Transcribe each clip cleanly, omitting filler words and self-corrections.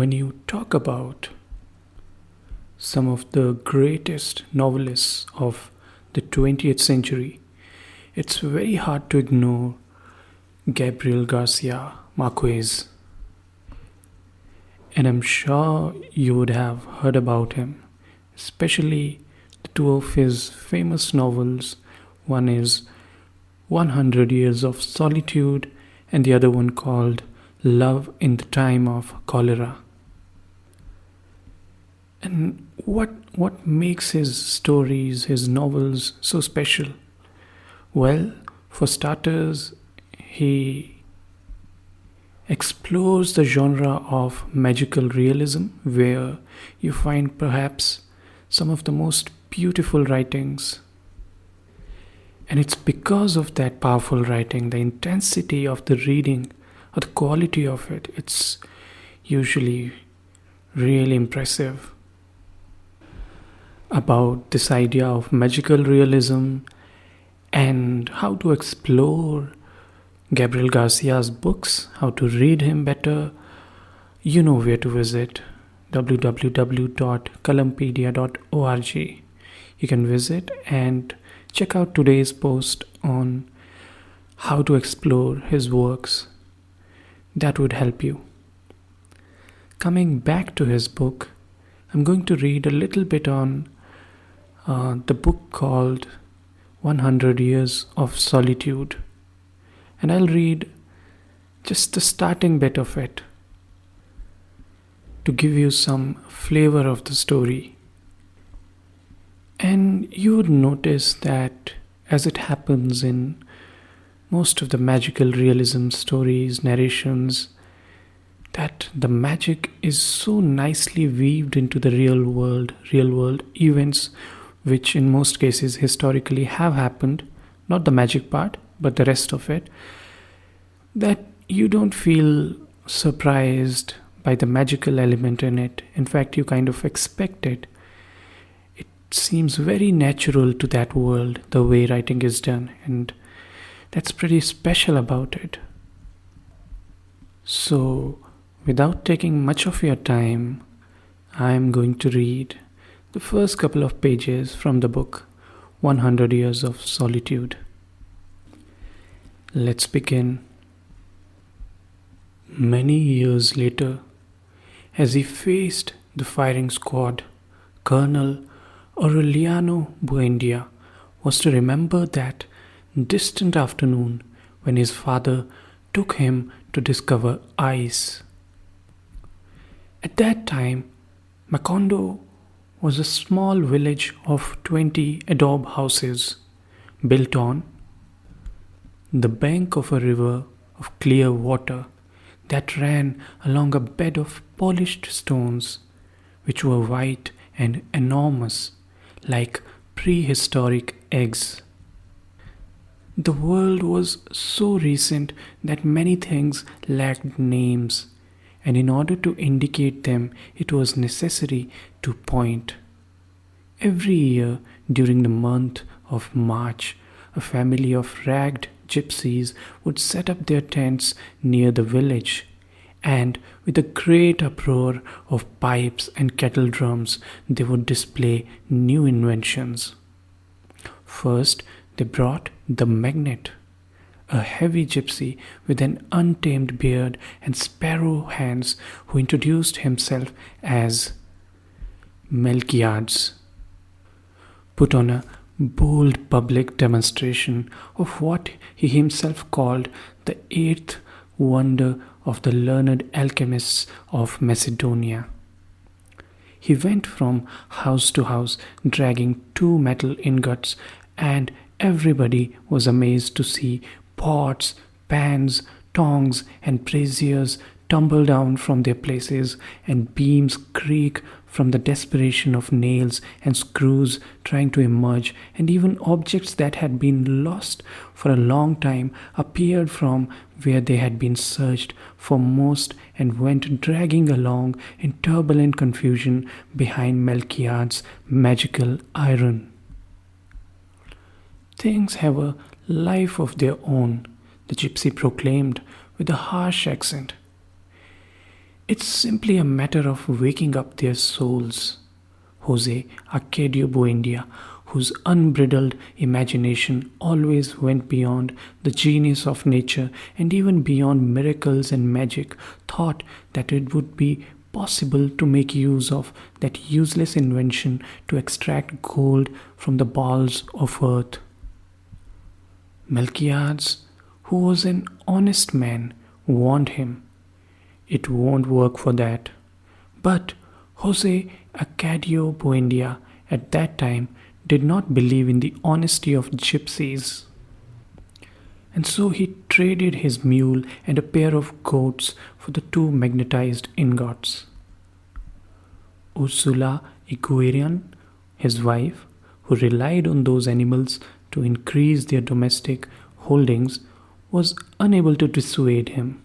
When you talk about some of the greatest novelists of the 20th century, it's very hard to ignore Gabriel Garcia Marquez. And I'm sure you would have heard about him, especially the two of his famous novels. One is 100 Years of Solitude, and the other one called Love in the Time of Cholera. And what makes his stories, his novels so special? Well, for starters, he explores the genre of magical realism, where you find perhaps some of the most beautiful writings. And it's because of that powerful writing, the intensity of the reading, or the quality of it, it's usually really impressive. About this idea of magical realism and how to explore Gabriel Garcia's books, how to read him better, you know where to visit: www.columpedia.org. You can visit and check out today's post on how to explore his works. That would help you. Coming back to his book, I'm going to read a little bit on the book called 100 Years of Solitude. And I'll read just the starting bit of it to give you some flavor of the story. And you would notice that, as it happens in most of the magical realism stories, narrations, that the magic is so nicely weaved into the real world events, which in most cases historically have happened, not the magic part, but the rest of it, that you don't feel surprised by the magical element in it. In fact, you kind of expect it. It seems very natural to that world, the way writing is done, and that's pretty special about it. So, without taking much of your time, I'm going to read the first couple of pages from the book 100 Years of Solitude. Let's begin. Many years later, as he faced the firing squad, Colonel Aureliano Buendia was to remember that distant afternoon when his father took him to discover ice. At that time, Macondo was a small village of 20 adobe houses built on the bank of a river of clear water that ran along a bed of polished stones, which were white and enormous, like prehistoric eggs. The world was so recent that many things lacked names, and in order to indicate them, it was necessary to point. Every year during the month of March, a family of ragged gypsies would set up their tents near the village, and with a great uproar of pipes and kettle drums, they would display new inventions. First, they brought the magnet, a heavy gypsy with an untamed beard and sparrow hands, who introduced himself as Melquiades, put on a bold public demonstration of what he himself called the eighth wonder of the learned alchemists of Macedonia. He went from house to house dragging 2 metal ingots, and everybody was amazed to see pots, pans, tongs, and braziers tumble down from their places, and beams creak from the desperation of nails and screws trying to emerge, and even objects that had been lost for a long time appeared from where they had been searched for most and went dragging along in turbulent confusion behind Melquiades' magical iron. Things have a life of their own, the gypsy proclaimed with a harsh accent. It's simply a matter of waking up their souls. Jose Arcadio Buendia, whose unbridled imagination always went beyond the genius of nature and even beyond miracles and magic, thought that it would be possible to make use of that useless invention to extract gold from the bowels of earth. Melchiades, who was an honest man, warned him, "It won't work for that." But Jose Arcadio Buendia at that time did not believe in the honesty of gypsies. And so he traded his mule and a pair of goats for the two magnetized ingots. Ursula Iguerian, his wife, who relied on those animals to increase their domestic holdings, was unable to dissuade him.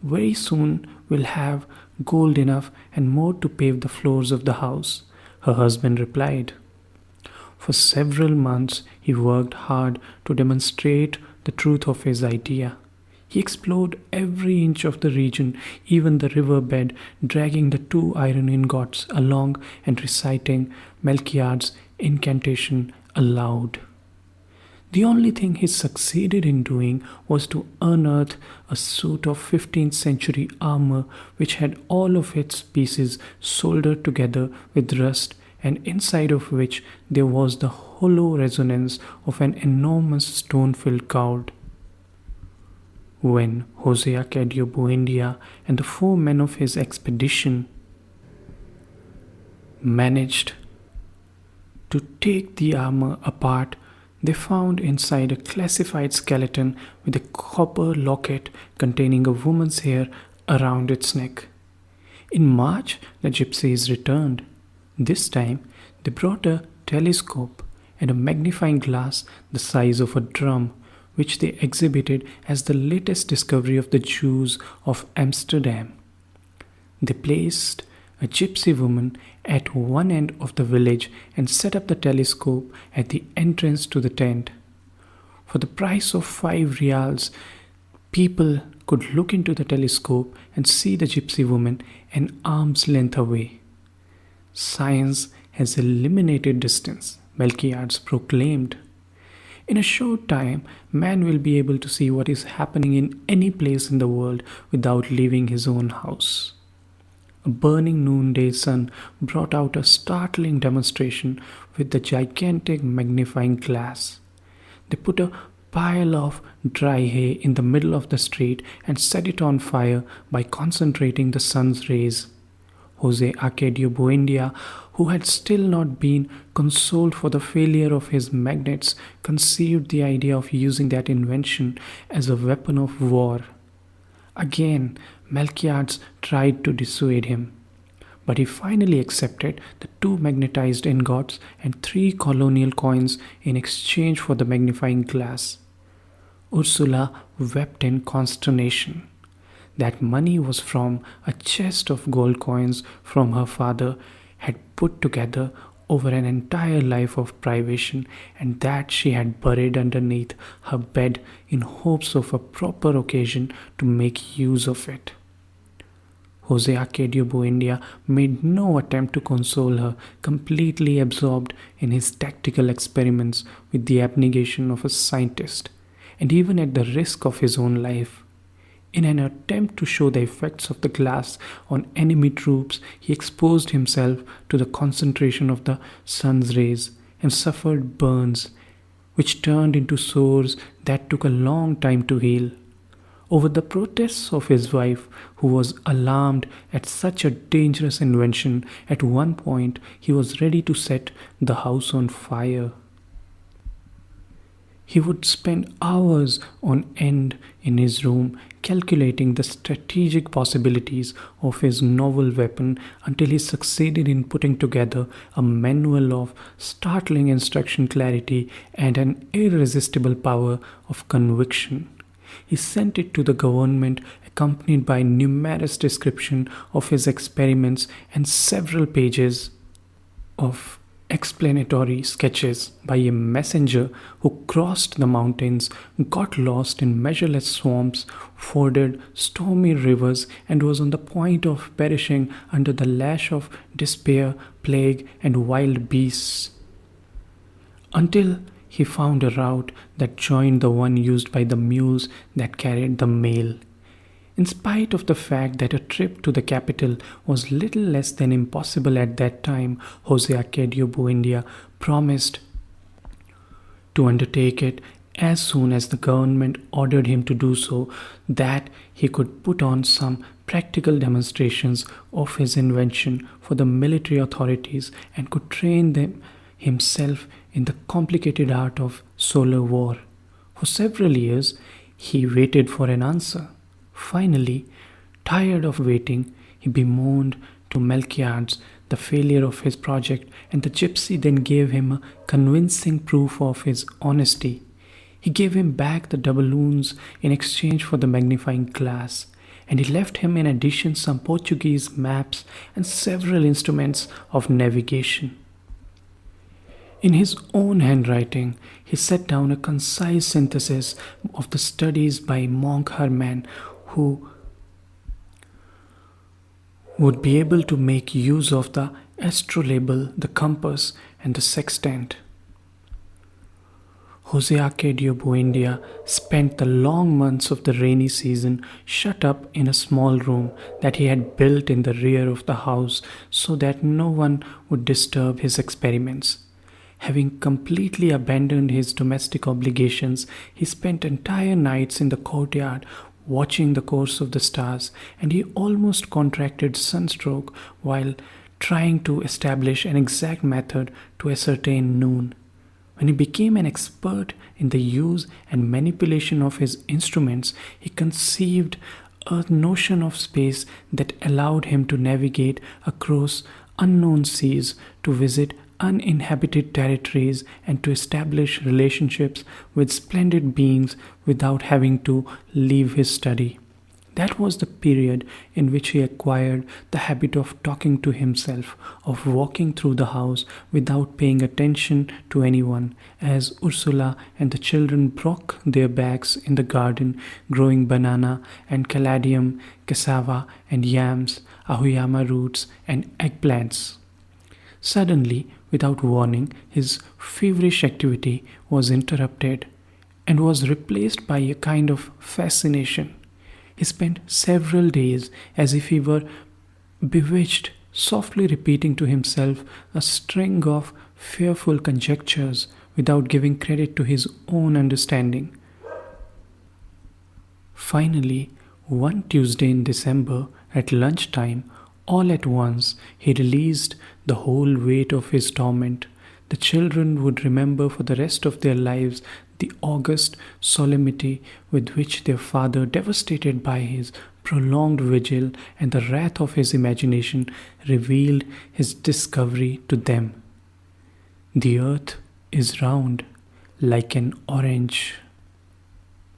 "Very soon we'll have gold enough and more to pave the floors of the house," her husband replied. For several months he worked hard to demonstrate the truth of his idea. He explored every inch of the region, even the river bed, dragging the two iron ingots along and reciting Melchiades' incantation aloud. The only thing he succeeded in doing was to unearth a suit of 15th century armor which had all of its pieces soldered together with rust, and inside of which there was the hollow resonance of an enormous stone-filled gourd. When Jose Arcadio Buendia and the 4 men of his expedition managed to take the armor apart, they found inside a classified skeleton with a copper locket containing a woman's hair around its neck. In March, the gypsies returned. This time, they brought a telescope and a magnifying glass the size of a drum, which they exhibited as the latest discovery of the Jews of Amsterdam. They placed a gypsy woman at one end of the village and set up the telescope at the entrance to the tent. For the price of 5 reals, people could look into the telescope and see the gypsy woman an arm's length away. "Science has eliminated distance," Melchiades proclaimed. "In a short time, man will be able to see what is happening in any place in the world without leaving his own house." A burning noonday sun brought out a startling demonstration with the gigantic magnifying glass. They put a pile of dry hay in the middle of the street and set it on fire by concentrating the sun's rays. Jose Arcadio Buendia, who had still not been consoled for the failure of his magnets, conceived the idea of using that invention as a weapon of war. Again, Melchiades tried to dissuade him, but he finally accepted the 2 magnetized ingots and 3 colonial coins in exchange for the magnifying glass. Ursula wept in consternation. That money was from a chest of gold coins from her father had put together over an entire life of privation, and that she had buried underneath her bed in hopes of a proper occasion to make use of it. Jose Arcadio Buendia made no attempt to console her, completely absorbed in his tactical experiments with the abnegation of a scientist, and even at the risk of his own life. In an attempt to show the effects of the glass on enemy troops, he exposed himself to the concentration of the sun's rays and suffered burns, which turned into sores that took a long time to heal. Over the protests of his wife, who was alarmed at such a dangerous invention, at one point he was ready to set the house on fire. He would spend hours on end in his room calculating the strategic possibilities of his novel weapon until he succeeded in putting together a manual of startling instruction clarity and an irresistible power of conviction. He sent it to the government accompanied by numerous description of his experiments and several pages of explanatory sketches by a messenger who crossed the mountains, got lost in measureless swamps, forded stormy rivers, and was on the point of perishing under the lash of despair, plague, and wild beasts. Until he found a route that joined the one used by the mules that carried the mail. In spite of the fact that a trip to the capital was little less than impossible at that time, Jose Arcadio Buendia promised to undertake it as soon as the government ordered him to do so, that he could put on some practical demonstrations of his invention for the military authorities and could train them himself in the complicated art of solar war. For several years, he waited for an answer. Finally, tired of waiting, he bemoaned to Melquiades the failure of his project, and the gypsy then gave him a convincing proof of his honesty. He gave him back the doubloons in exchange for the magnifying glass, and he left him in addition some Portuguese maps and several instruments of navigation. In his own handwriting, he set down a concise synthesis of the studies by Monk Herman, who would be able to make use of the astrolabe, the compass, and the sextant. Jose Arcadio Buendia spent the long months of the rainy season shut up in a small room that he had built in the rear of the house so that no one would disturb his experiments. Having completely abandoned his domestic obligations, he spent entire nights in the courtyard watching the course of the stars, and he almost contracted sunstroke while trying to establish an exact method to ascertain noon. When he became an expert in the use and manipulation of his instruments, he conceived a notion of space that allowed him to navigate across unknown seas, to visit uninhabited territories, and to establish relationships with splendid beings without having to leave his study. That was the period in which he acquired the habit of talking to himself, of walking through the house without paying attention to anyone, as Ursula and the children broke their backs in the garden, growing banana and caladium, cassava and yams, ahoyama roots and eggplants. Suddenly, without warning, his feverish activity was interrupted and was replaced by a kind of fascination. He spent several days as if he were bewitched, softly repeating to himself a string of fearful conjectures without giving credit to his own understanding. Finally, one Tuesday in December at lunchtime, all at once, he released the whole weight of his torment. The children would remember for the rest of their lives the august solemnity with which their father, devastated by his prolonged vigil and the wrath of his imagination, revealed his discovery to them. The earth is round like an orange.